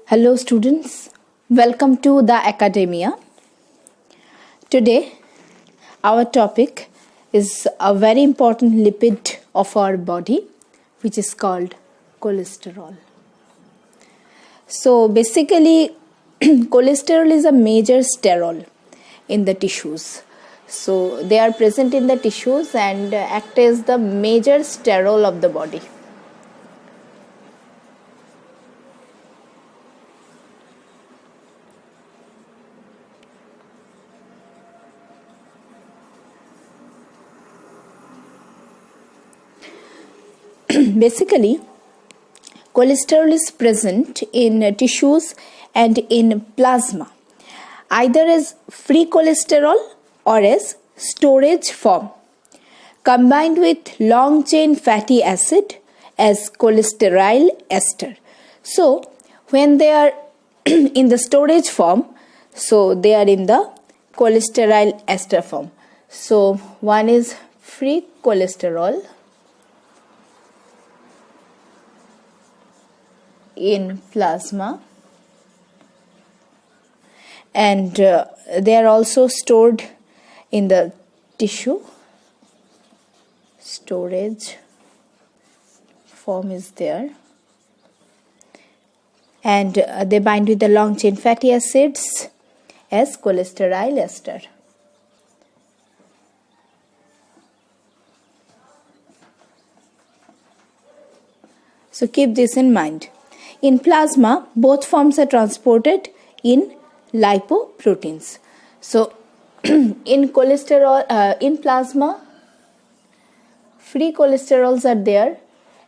Hello students, welcome to the academia. Today our topic is a very important lipid of our body which is called cholesterol. So basically cholesterol is a major sterol in the tissues. So they are present in the tissues and act as the major sterol of the body. Basically, cholesterol is present in tissues and in plasma, either as free cholesterol or as storage form, combined with long-chain fatty acid as cholesterol ester. So, when they are in the storage form, so they are in the cholesterol ester form. So, one is free cholesterol in plasma, and they are also stored in the tissue. Storage form is there, and they bind with the long chain fatty acids as cholesterol ester. So keep this in mind. In plasma, both forms are transported in lipoproteins. So, in plasma, free cholesterols are there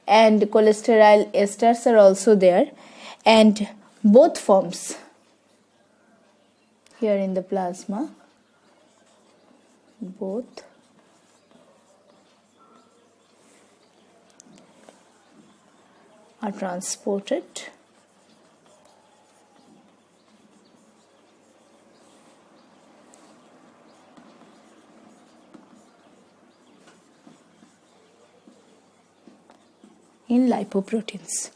and cholesterol esters are also there, and both forms here in the plasma, both are transported in lipoproteins.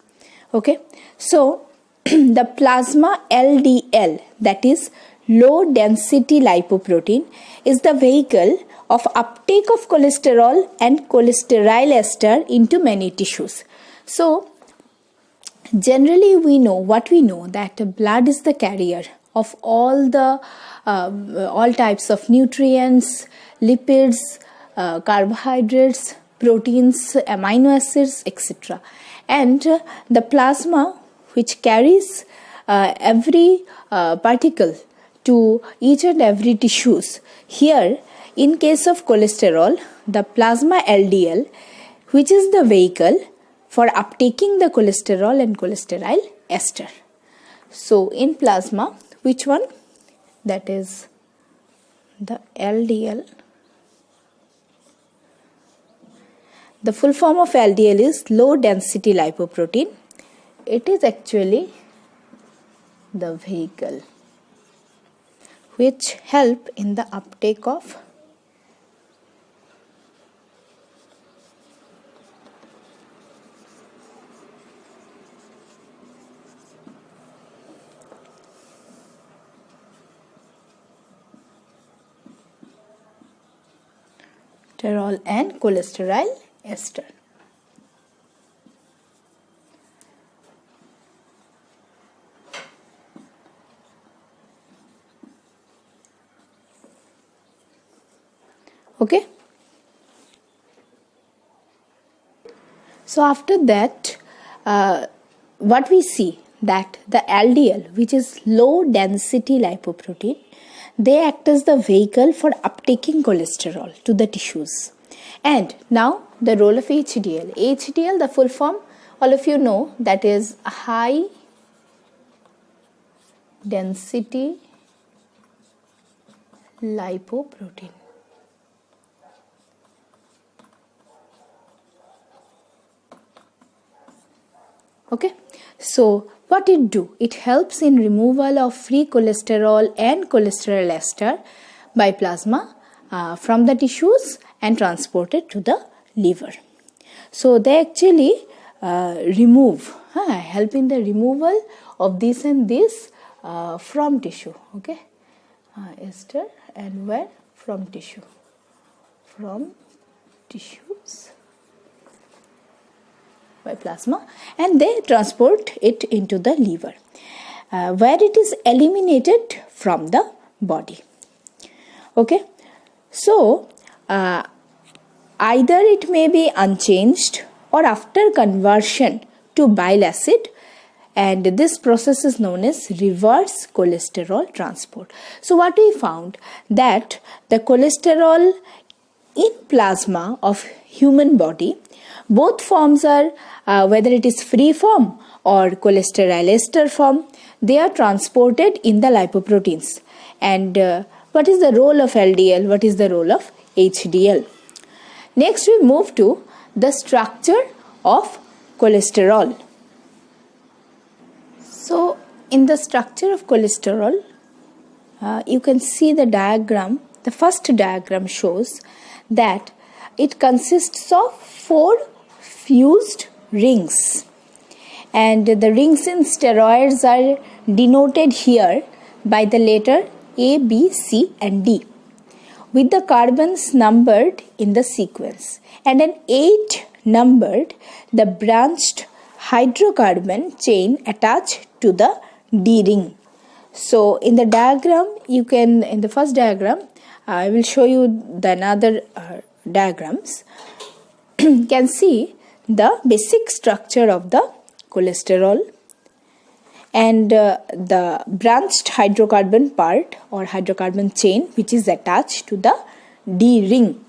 Okay, so the plasma LDL, that is low density lipoprotein, is the vehicle of uptake of cholesterol and cholesterol ester into many tissues. So generally we know that blood is the carrier of all types of nutrients, lipids, carbohydrates, proteins, amino acids, etc. And the plasma, which carries every particle to each and every tissues. Here, in case of cholesterol, the plasma LDL, which is the vehicle for uptaking the cholesterol and cholesterol ester. So in plasma, which one? That is the LDL. The full form of LDL is low density lipoprotein. It is actually the vehicle which help in the uptake of cholesterol and cholesterol ester. Okay. So after that, what we see that the LDL, which is low density lipoprotein, they act as the vehicle for uptaking cholesterol to the tissues. And now the role of HDL. HDL, the full form, all of you know, that is high density lipoprotein. Okay, so what it do? It helps in removal of free cholesterol and cholesterol ester by plasma from the tissues and transported to the liver. So they actually remove help in the removal of this and this from tissue. Okay, ester and where? From tissue, from tissues by plasma, and they transport it into the liver, where it is eliminated from the body. Okay, so either it may be unchanged or after conversion to bile acid, and this process is known as reverse cholesterol transport. So what we found, that the cholesterol in plasma of human body, both forms are whether it is free form or cholesterol ester form, they are transported in the lipoproteins. And what is the role of LDL? What is the role of HDL? Next we move to the structure of cholesterol. So in the structure of cholesterol, you can see the diagram. The first diagram shows that it consists of 4 fused rings, and the rings in steroids are denoted here by the letter A, B, C and D, with the carbons numbered in the sequence, and an 8 numbered the branched hydrocarbon chain attached to the D ring. So in the diagram, you can, in the first diagram, I will show you the another diagrams, can see the basic structure of the cholesterol, and the branched hydrocarbon part or hydrocarbon chain which is attached to the D ring.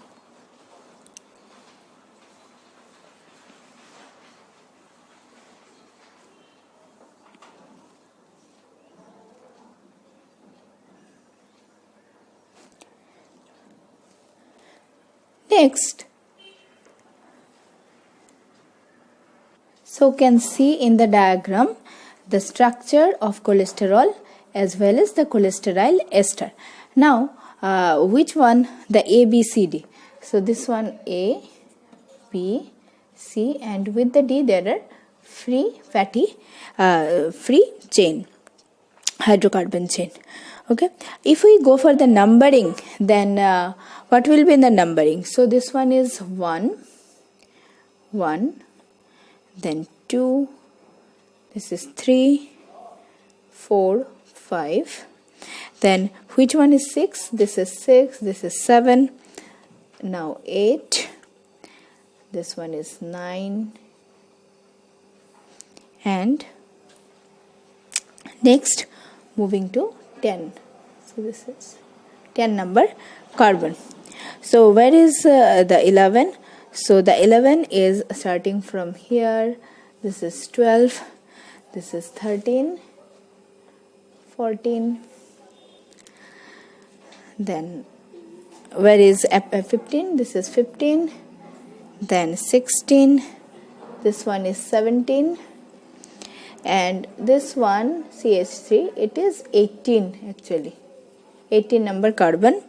Next, so can see in the diagram the structure of cholesterol as well as the cholesterol ester. Now, which one? The A, B, C, D. So this one A, B, C, and with the D there are free fatty, free chain, hydrocarbon chain. Okay, if we go for the numbering, then what will be in the numbering? So this one is 1, then 2, this is 3, 4, 5, then which one is 6? This is 6, this is 7, now 8, this one is 9, and next moving to 10. So this is 10 number carbon. So where is the 11? So the 11 is starting from here. This is 12, this is 13, 14, then where is 15? This is 15, then 16, this one is 17, and this one CH3, it is 18 actually, 18 number carbon.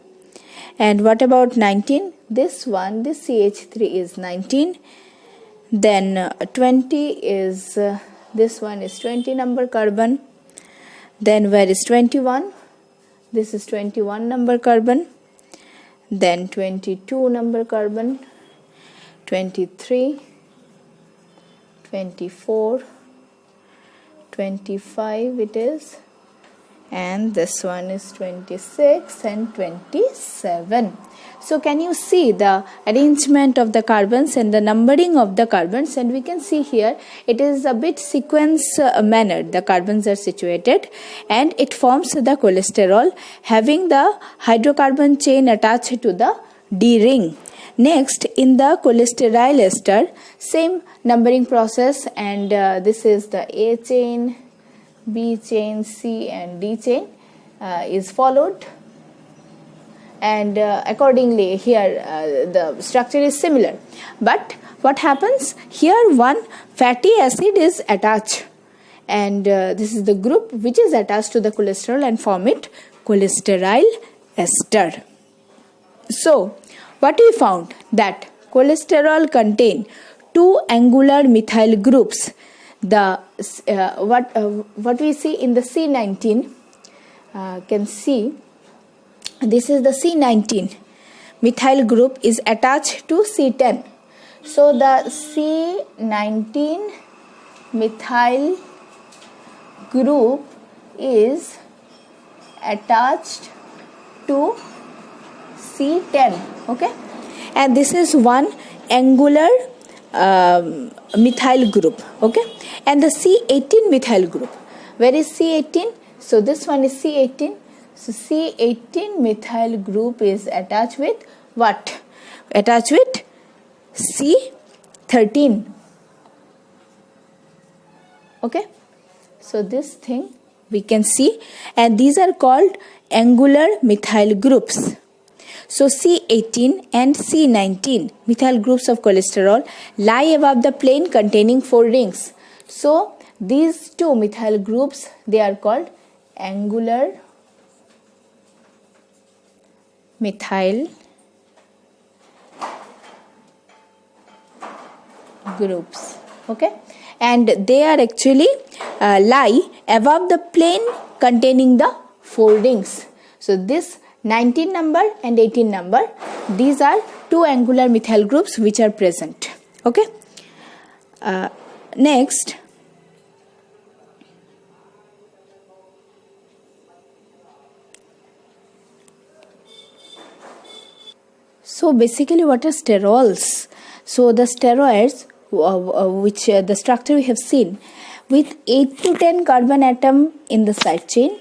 And what about 19? This one, this CH3 is 19, then 20 is this one is 20 number carbon, then where is 21? This is 21 number carbon, then 22 number carbon, 23, 24, 25 it is, and this one is 26 and 27. So can you see the arrangement of the carbons and the numbering of the carbons? And we can see here it is a bit sequence manner. The carbons are situated and it forms the cholesterol having the hydrocarbon chain attached to the D ring. Next, in the cholesterol ester, same numbering process, and this is the A chain, B chain, C and D chain is followed, and accordingly here the structure is similar. But what happens here, one fatty acid is attached, and this is the group which is attached to the cholesterol and form it cholesterol ester. So what we found, that cholesterol contain two angular methyl groups, the what we see in the C19, can see this is the C19 methyl group is attached to C10. So the C19 methyl group is attached to C10, okay, and this is one angular methyl group, okay, and the C18 methyl group, where is C18? So this one is C18. So C18 methyl group is attached with what? Attached with C13, okay. So this thing we can see, and these are called angular methyl groups. So C18 and C19 methyl groups of cholesterol lie above the plane containing 4 rings. So these two methyl groups, they are called angular methyl groups, okay, and they are actually lie above the plane containing the 4 rings. So this 19 number and 18 number, these are two angular methyl groups which are present, okay. Next, so basically what are sterols? So the steroids, which the structure we have seen, with 8 to 10 carbon atom in the side chain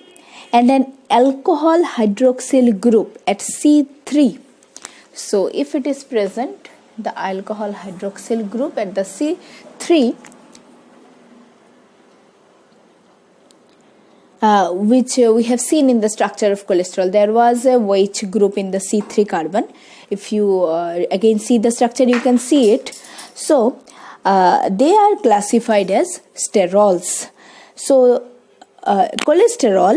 and an alcohol hydroxyl group at C3. So if it is present, the alcohol hydroxyl group at the C3, which we have seen in the structure of cholesterol, there was a OH group in the C3 carbon. If you again see the structure, you can see it. So they are classified as sterols. So cholesterol,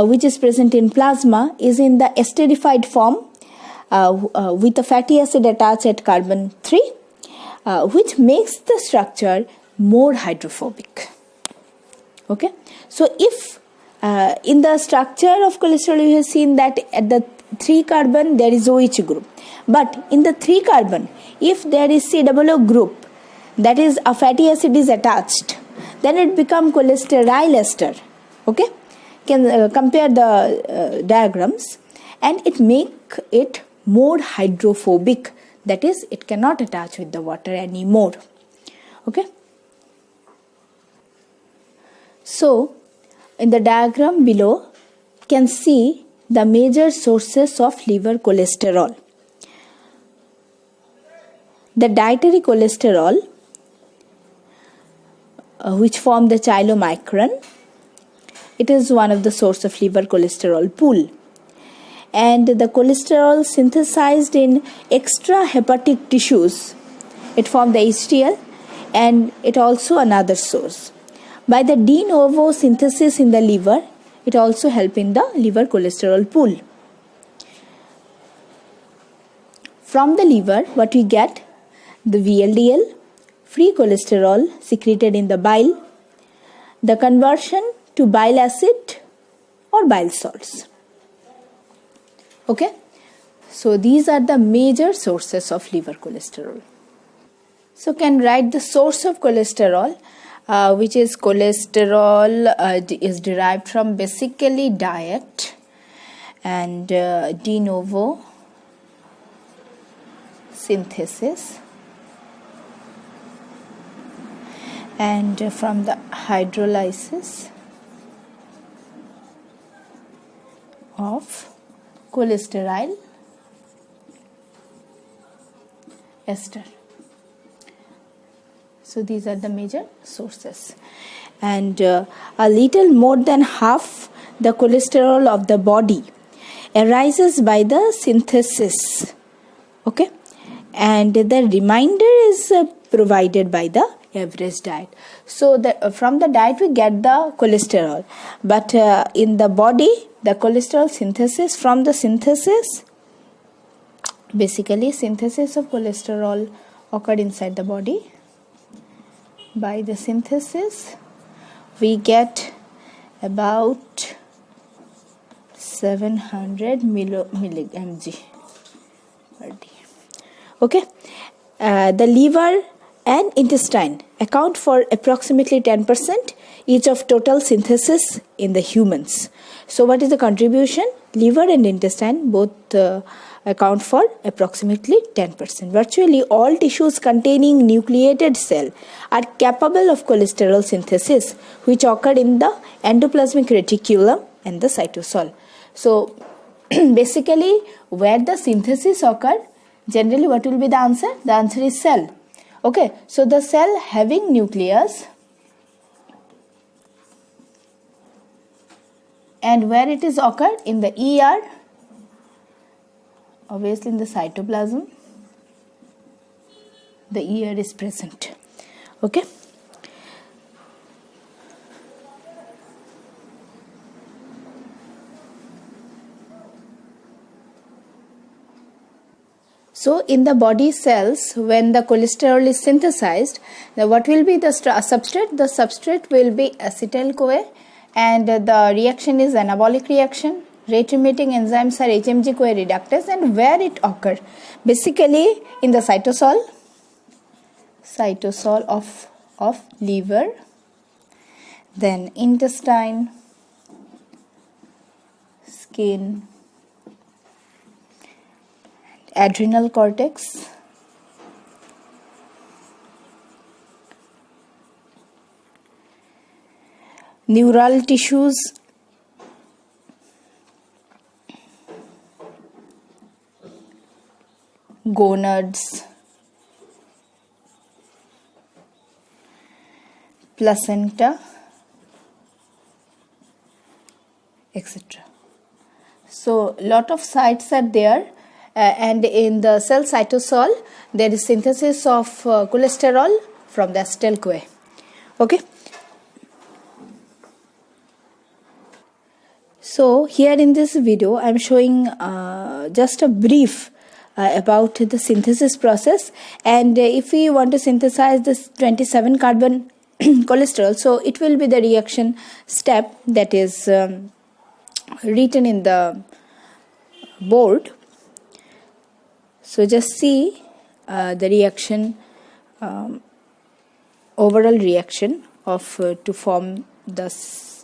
which is present in plasma, is in the esterified form with a fatty acid attached at carbon 3, which makes the structure more hydrophobic, okay. So if in the structure of cholesterol you have seen that at the 3 carbon there is OH group, but in the 3 carbon, if there is COO group, that is a fatty acid is attached, then it become cholesterol ester, okay. Can compare the diagrams, and it make it more hydrophobic, that is it cannot attach with the water anymore, okay. So in the diagram below can see the major sources of liver cholesterol. The dietary cholesterol, which form the chylomicron, it is one of the source of liver cholesterol pool, and the cholesterol synthesized in extrahepatic tissues, it form the HDL, and it also another source. By the de novo synthesis in the liver, it also help in the liver cholesterol pool. From the liver, what we get? The VLDL, free cholesterol secreted in the bile, the conversion to bile acid or bile salts, okay. So these are the major sources of liver cholesterol. So can write the source of cholesterol, which is cholesterol is derived from basically diet and de novo synthesis, and from the hydrolysis of cholesterol ester. So these are the major sources, and a little more than half the cholesterol of the body arises by the synthesis, okay, and the remainder is provided by the average diet. So from the diet we get the cholesterol, but in the body the cholesterol synthesis, from the synthesis, basically synthesis of cholesterol occurred inside the body, by the synthesis we get about 700 mg per day. Okay, the liver and intestine account for approximately 10% each of total synthesis in the humans. So what is the contribution? Liver and intestine both account for approximately 10%. Virtually all tissues containing nucleated cell are capable of cholesterol synthesis, which occur in the endoplasmic reticulum and the cytosol. So basically where the synthesis occur, generally what will be the answer? The answer is cell. Okay, so the cell having nucleus, and where it is occurred? In the ER, obviously in the cytoplasm, the ER is present. Okay. So in the body cells, when the cholesterol is synthesized, what will be the substrate? The substrate will be acetyl-CoA, and the reaction is anabolic reaction. Rate-limiting enzymes are HMG-CoA reductase, and where it occurs? Basically in the cytosol of liver, then intestine, skin, adrenal cortex, neural tissues, gonads, placenta, etc. So lot of sites are there. And in the cell cytosol there is synthesis of cholesterol from the acetyl-CoA. Okay, so here in this video I am showing just a brief about the synthesis process, and if we want to synthesize this 27 carbon cholesterol, so it will be the reaction step that is written in the board. So just see the reaction, overall reaction of to form the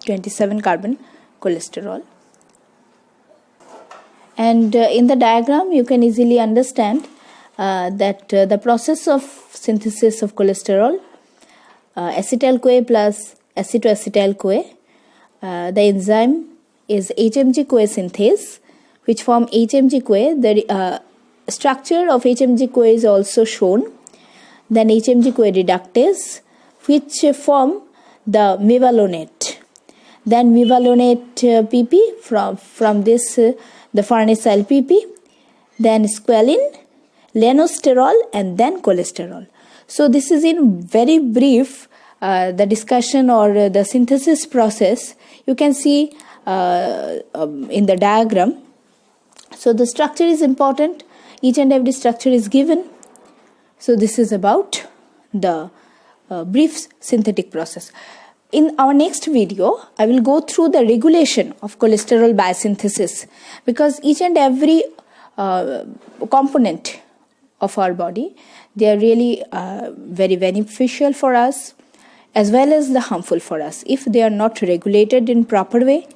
27 carbon cholesterol. And in the diagram you can easily understand that the process of synthesis of cholesterol, acetyl-CoA plus acetoacetyl-CoA, the enzyme is HMG-CoA synthase, which form HMG-CoA. The structure of HMG-CoA is also shown. Then HMG-CoA reductase, which form the mevalonate. Then mevalonate PP, from this the farnesyl PP, then squalene, lenosterol, and then cholesterol. So this is in very brief the discussion or the synthesis process. You can see in the diagram. So the structure is important. Each and every structure is given. So this is about the brief synthetic process. In our next video, I will go through the regulation of cholesterol biosynthesis, because each and every component of our body, they are really very beneficial for us as well as the harmful for us if they are not regulated in proper way,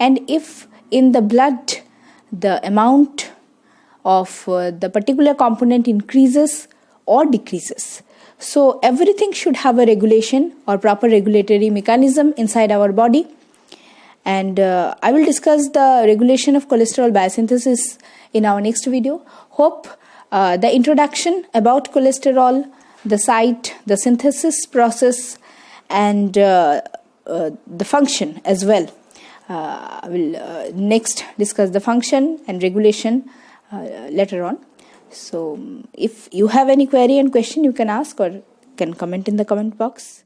and if in the blood the amount of the particular component increases or decreases. So everything should have a regulation or proper regulatory mechanism inside our body. And I will discuss the regulation of cholesterol biosynthesis in our next video. Hope the introduction about cholesterol, the site, the synthesis process, and the function as well. I will next discuss the function and regulation later on. So if you have any query and question, you can ask or can comment in the comment box.